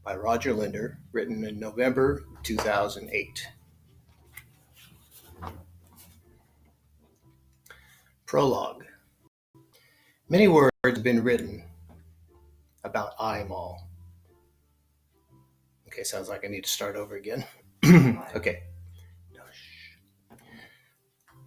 by Roger Linder, written in November 2008. Prologue. Many words have been written about I Mall. Okay, sounds like I need to start over again. Okay.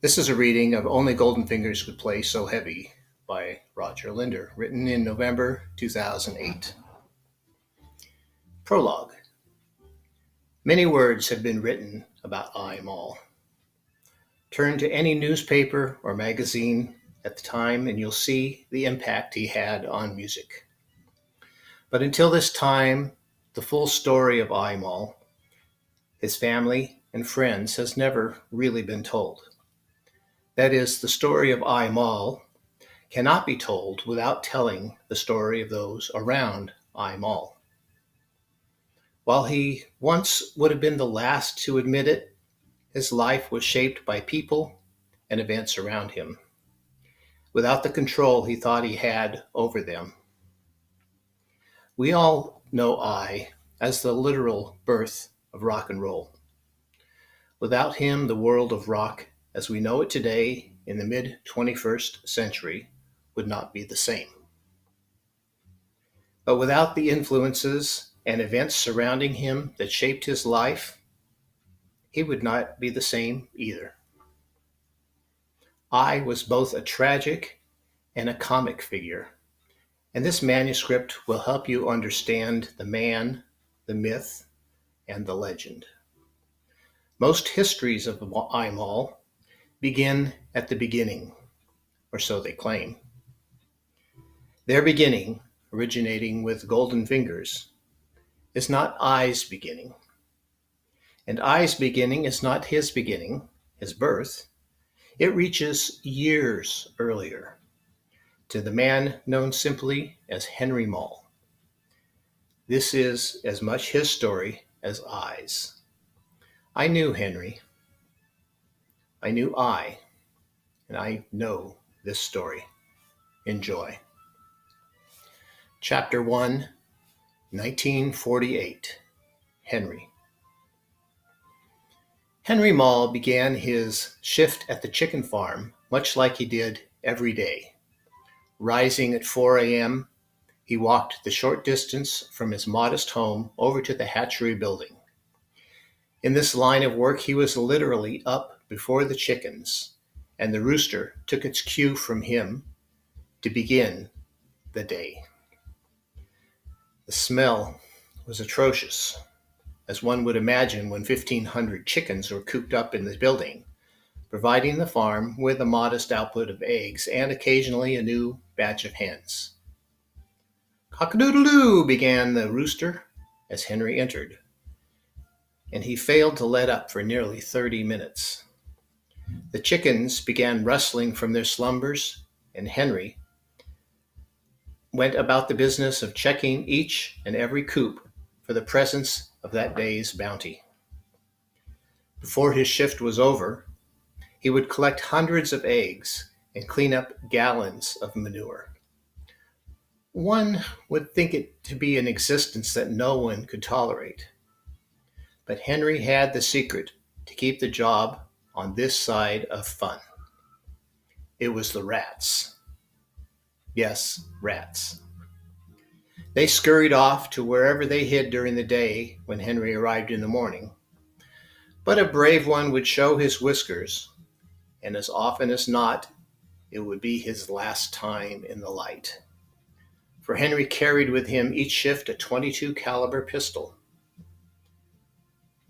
This is a reading of Only Golden Fingers Could Play So Heavy by Roger Linder, written in November 2008. Prologue. Many words have been written about I Mall. Turn to any newspaper or magazine at the time and you'll see the impact he had on music. But until this time, the full story of I Mall, his family and friends, has never really been told. That is, the story of I Mall cannot be told without telling the story of those around I Mall. While he once would have been the last to admit it, his life was shaped by people and events around him, without the control he thought he had over them. We all know I as the literal birth of rock and roll. Without him, the world of rock as we know it today in the mid-21st century would not be the same. But without the influences and events surrounding him that shaped his life, he would not be the same either. I was both a tragic and a comic figure, and this manuscript will help you understand the man, the myth, and the legend. Most histories of I Mall begin at the beginning, or so they claim. Their beginning, originating with golden fingers, is not I's beginning. And I's beginning is not his beginning, his birth. It reaches years earlier to the man known simply as Henry Mall. This is as much his story as I's. I knew Henry. I knew I, and I know this story. Enjoy. Chapter 1, 1948. Henry. Henry Mall began his shift at the chicken farm much like he did every day. Rising at 4 a.m., he walked the short distance from his modest home over to the hatchery building. In this line of work, he was literally up before the chickens, and the rooster took its cue from him to begin the day. The smell was atrocious, as one would imagine when 1,500 chickens were cooped up in the building, providing the farm with a modest output of eggs and occasionally a new batch of hens. "Cock-a-doodle-doo," began the rooster as Henry entered, and he failed to let up for nearly 30 minutes. The chickens began rustling from their slumbers, and Henry went about the business of checking each and every coop for the presence of that day's bounty. Before his shift was over, he would collect hundreds of eggs and clean up gallons of manure. One would think it to be an existence that no one could tolerate. But Henry had the secret to keep the job on this side of fun. It was the rats. Yes, rats. They scurried off to wherever they hid during the day when Henry arrived in the morning. But a brave one would show his whiskers, and as often as not, it would be his last time in the light. For Henry carried with him each shift a .22 caliber pistol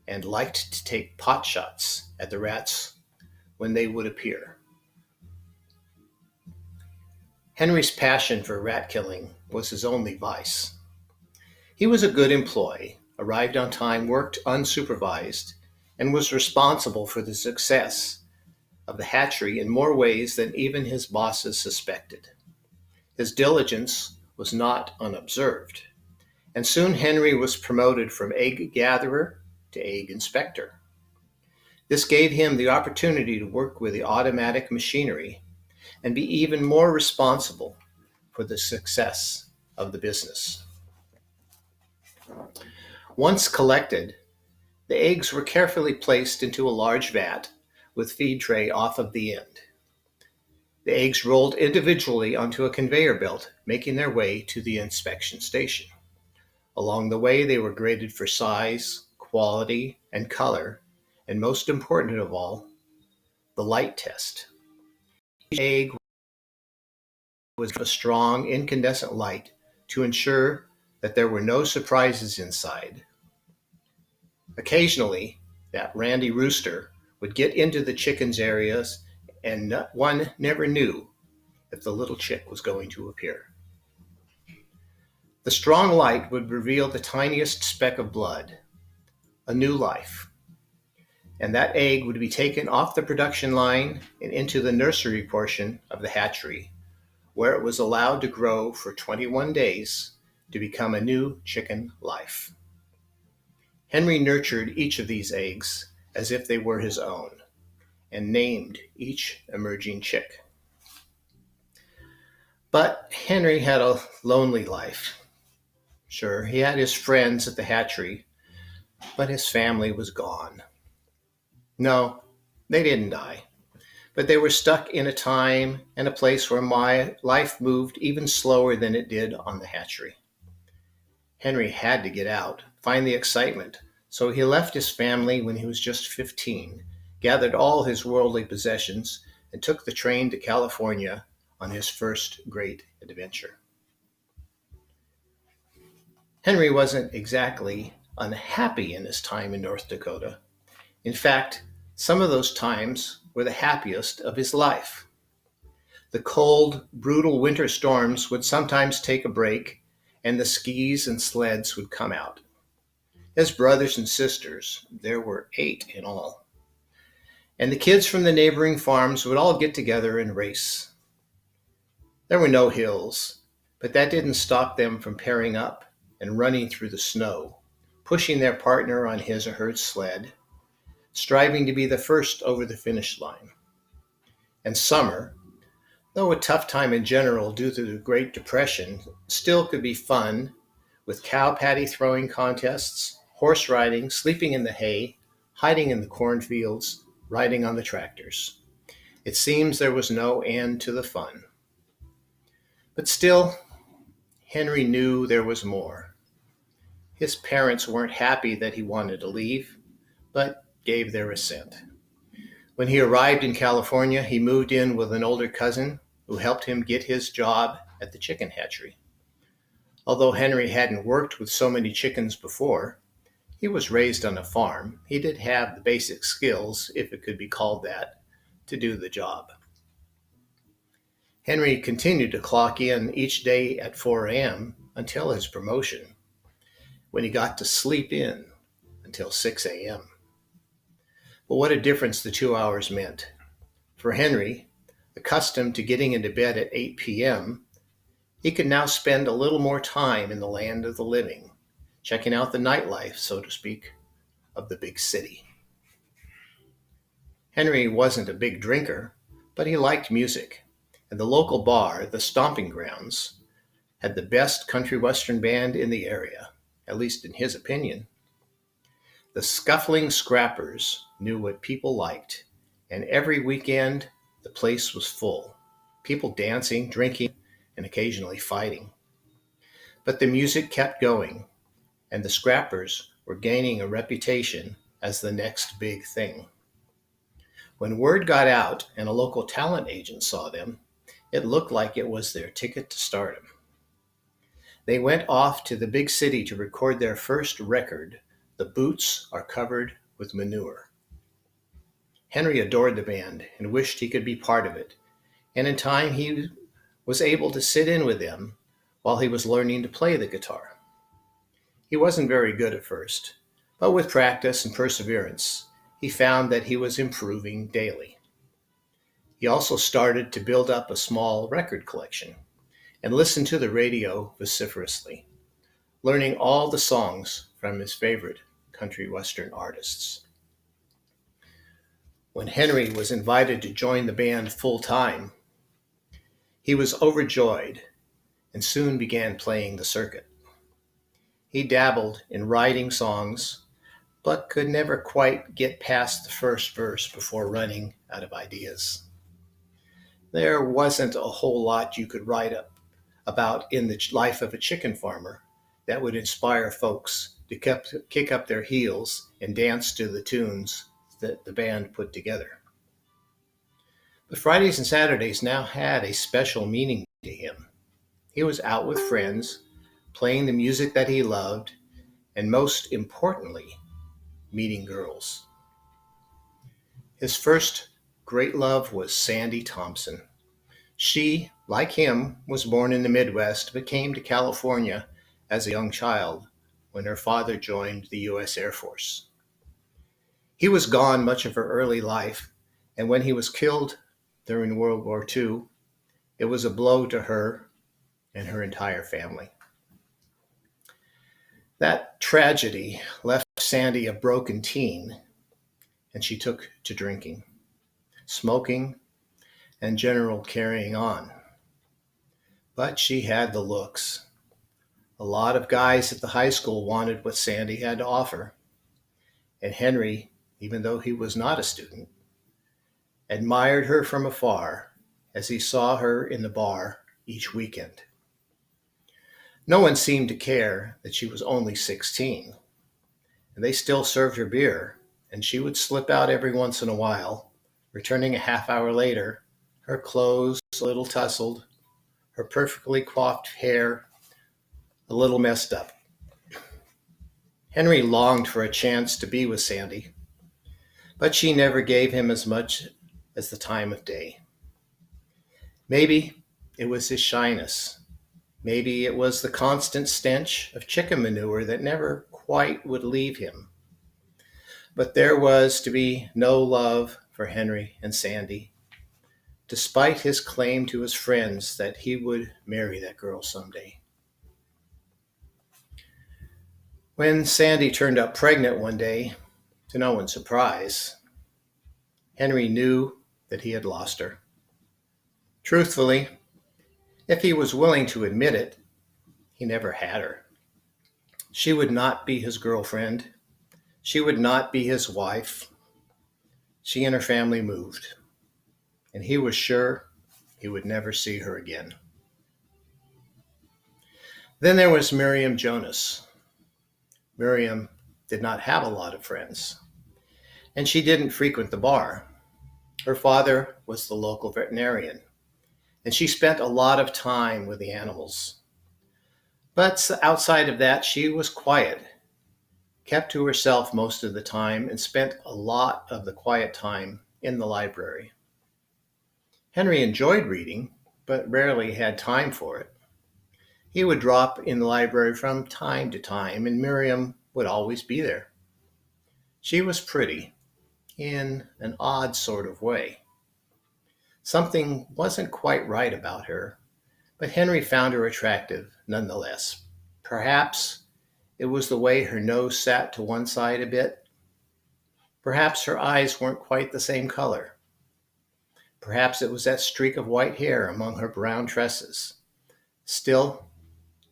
and liked to take pot shots at the rats when they would appear. Henry's passion for rat killing was his only vice. He was a good employee, arrived on time, worked unsupervised, and was responsible for the success of the hatchery in more ways than even his bosses suspected. His diligence was not unobserved, and soon Henry was promoted from egg gatherer to egg inspector. This gave him the opportunity to work with the automatic machinery and be even more responsible for the success of the business. Once collected, the eggs were carefully placed into a large vat with feed tray off of the end. The eggs rolled individually onto a conveyor belt, making their way to the inspection station. Along the way, they were graded for size, quality, and color, and most important of all, the light test. Each egg was a strong incandescent light to ensure that there were no surprises inside. Occasionally, that randy rooster would get into the chickens' areas, and one never knew if the little chick was going to appear. The strong light would reveal the tiniest speck of blood, a new life, and that egg would be taken off the production line and into the nursery portion of the hatchery, where it was allowed to grow for 21 days to become a new chicken life. Henry nurtured each of these eggs as if they were his own, and named each emerging chick. But Henry had a lonely life. Sure, he had his friends at the hatchery, but his family was gone. No, they didn't die, but they were stuck in a time and a place where my life moved even slower than it did on the hatchery. Henry had to get out, find the excitement, so he left his family when he was just 15, gathered all his worldly possessions, and took the train to California on his first great adventure. Henry wasn't exactly unhappy in his time in North Dakota. In fact, some of those times were the happiest of his life. The cold, brutal winter storms would sometimes take a break, and the skis and sleds would come out. His brothers and sisters, there were 8 in all, and the kids from the neighboring farms would all get together and race. There were no hills, but that didn't stop them from pairing up and running through the snow, pushing their partner on his or her sled, striving to be the first over the finish line. And summer, though a tough time in general due to the Great Depression, still could be fun with cow patty throwing contests, horse riding, sleeping in the hay, hiding in the cornfields, riding on the tractors. It seems there was no end to the fun. But still, Henry knew there was more. His parents weren't happy that he wanted to leave, but gave their assent. When he arrived in California, he moved in with an older cousin who helped him get his job at the chicken hatchery. Although Henry hadn't worked with so many chickens before, he was raised on a farm. He did have the basic skills, if it could be called that, to do the job. Henry continued to clock in each day at 4 a.m. until his promotion, when he got to sleep in until 6 a.m. But what a difference the 2 hours meant. For Henry, accustomed to getting into bed at 8 p.m., he could now spend a little more time in the land of the living, checking out the nightlife, so to speak, of the big city. Henry wasn't a big drinker, but he liked music, and the local bar, the Stomping Grounds, had the best country western band in the area, at least in his opinion. The scuffling scrappers knew what people liked, and every weekend the place was full, people dancing, drinking, and occasionally fighting. But the music kept going, and the scrappers were gaining a reputation as the next big thing. When word got out and a local talent agent saw them, it looked like it was their ticket to stardom. They went off to the big city to record their first record, The Boots Are Covered with Manure. Henry adored the band and wished he could be part of it, and in time he was able to sit in with them while he was learning to play the guitar. He wasn't very good at first, but with practice and perseverance, he found that he was improving daily. He also started to build up a small record collection and listened to the radio vociferously, learning all the songs from his favorite country western artists. When Henry was invited to join the band full-time, he was overjoyed and soon began playing the circuit. He dabbled in writing songs, but could never quite get past the first verse before running out of ideas. There wasn't a whole lot you could write about in the life of a chicken farmer that would inspire folks to kick up their heels and dance to the tunes that the band put together. But Fridays and Saturdays now had a special meaning to him. He was out with friends, playing the music that he loved, and most importantly, meeting girls. His first great love was Sandy Thompson. She, like him, was born in the Midwest but came to California as a young child when her father joined the U.S. Air Force. He was gone much of her early life, and when he was killed during World War II, it was a blow to her and her entire family. That tragedy left Sandy a broken teen, and she took to drinking, smoking, and general carrying on. But she had the looks. A lot of guys at the high school wanted what Sandy had to offer, and Henry, even though he was not a student, admired her from afar as he saw her in the bar each weekend. No one seemed to care that she was only 16, and they still served her beer, and she would slip out every once in a while, returning a half hour later, her clothes a little tousled, her perfectly coiffed hair a little messed up. Henry longed for a chance to be with Sandy, but she never gave him as much as the time of day. Maybe it was his shyness. Maybe it was the constant stench of chicken manure that never quite would leave him. But there was to be no love for Henry and Sandy, despite his claim to his friends that he would marry that girl someday. When Sandy turned up pregnant one day, to no one's surprise, Henry knew that he had lost her. Truthfully, if he was willing to admit it, he never had her. She would not be his girlfriend. She would not be his wife. She and her family moved, and he was sure he would never see her again. Then there was Miriam Jonas. Miriam did not have a lot of friends, and she didn't frequent the bar. Her father was the local veterinarian, and she spent a lot of time with the animals. But outside of that, she was quiet, kept to herself most of the time, and spent a lot of the quiet time in the library. Henry enjoyed reading, but rarely had time for it. He would drop in the library from time to time, and Miriam would always be there. She was pretty, in an odd sort of way. Something wasn't quite right about her, but Henry found her attractive nonetheless. Perhaps it was the way her nose sat to one side a bit. Perhaps her eyes weren't quite the same color. Perhaps it was that streak of white hair among her brown tresses. Still,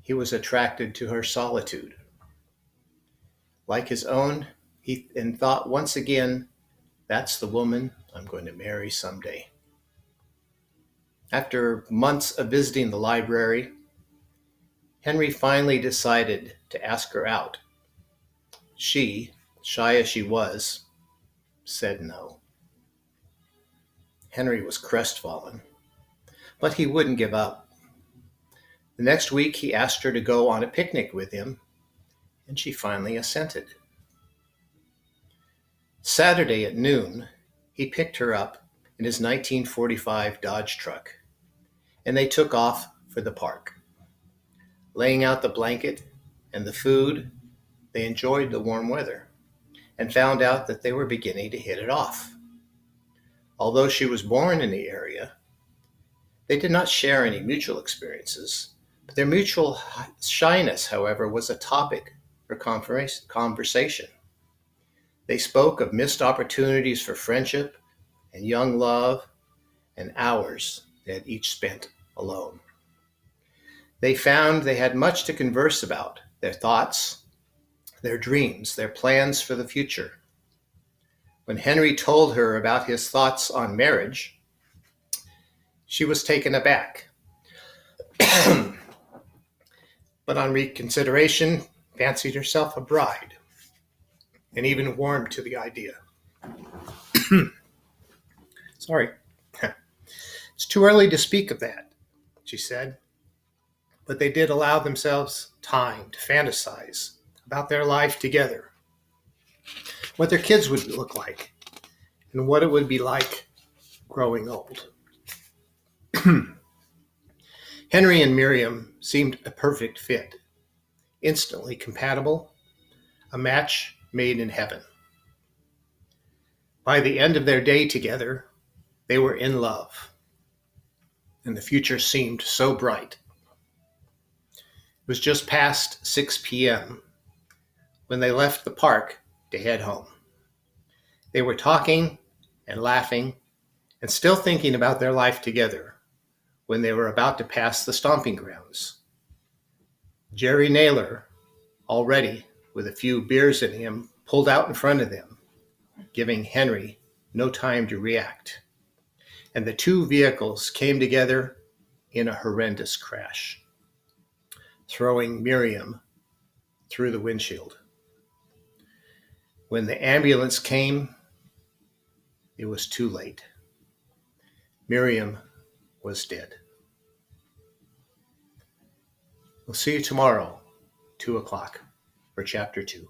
he was attracted to her solitude. Like his own, he thought once again, that's the woman I'm going to marry someday. After months of visiting the library, Henry finally decided to ask her out. She, shy as she was, said no. Henry was crestfallen, but he wouldn't give up. The next week, he asked her to go on a picnic with him, and she finally assented. Saturday at noon, he picked her up in his 1945 Dodge truck, and they took off for the park. Laying out the blanket and the food, they enjoyed the warm weather and found out that they were beginning to hit it off. Although she was born in the area, they did not share any mutual experiences, but their mutual shyness, however, was a topic for conversation. They spoke of missed opportunities for friendship and young love and hours they had each spent alone. They found they had much to converse about, their thoughts, their dreams, their plans for the future. When Henry told her about his thoughts on marriage, she was taken aback. But on reconsideration, fancied herself a bride and even warmed to the idea. Sorry. It's too early to speak of that, she said. But they did allow themselves time to fantasize about their life together, what their kids would look like, and what it would be like growing old. Henry and Miriam seemed a perfect fit, instantly compatible, a match made in heaven. By the end of their day together, they were in love, and the future seemed so bright. It was just past 6 p.m. when they left the park to head home. They were talking and laughing and still thinking about their life together when they were about to pass the stomping grounds. Jerry Naylor, already with a few beers in him, pulled out in front of them, giving Henry no time to react. And the two vehicles came together in a horrendous crash, throwing Miriam through the windshield. When the ambulance came, it was too late. Miriam was dead. We'll see you tomorrow, 2 o'clock, for Chapter 2.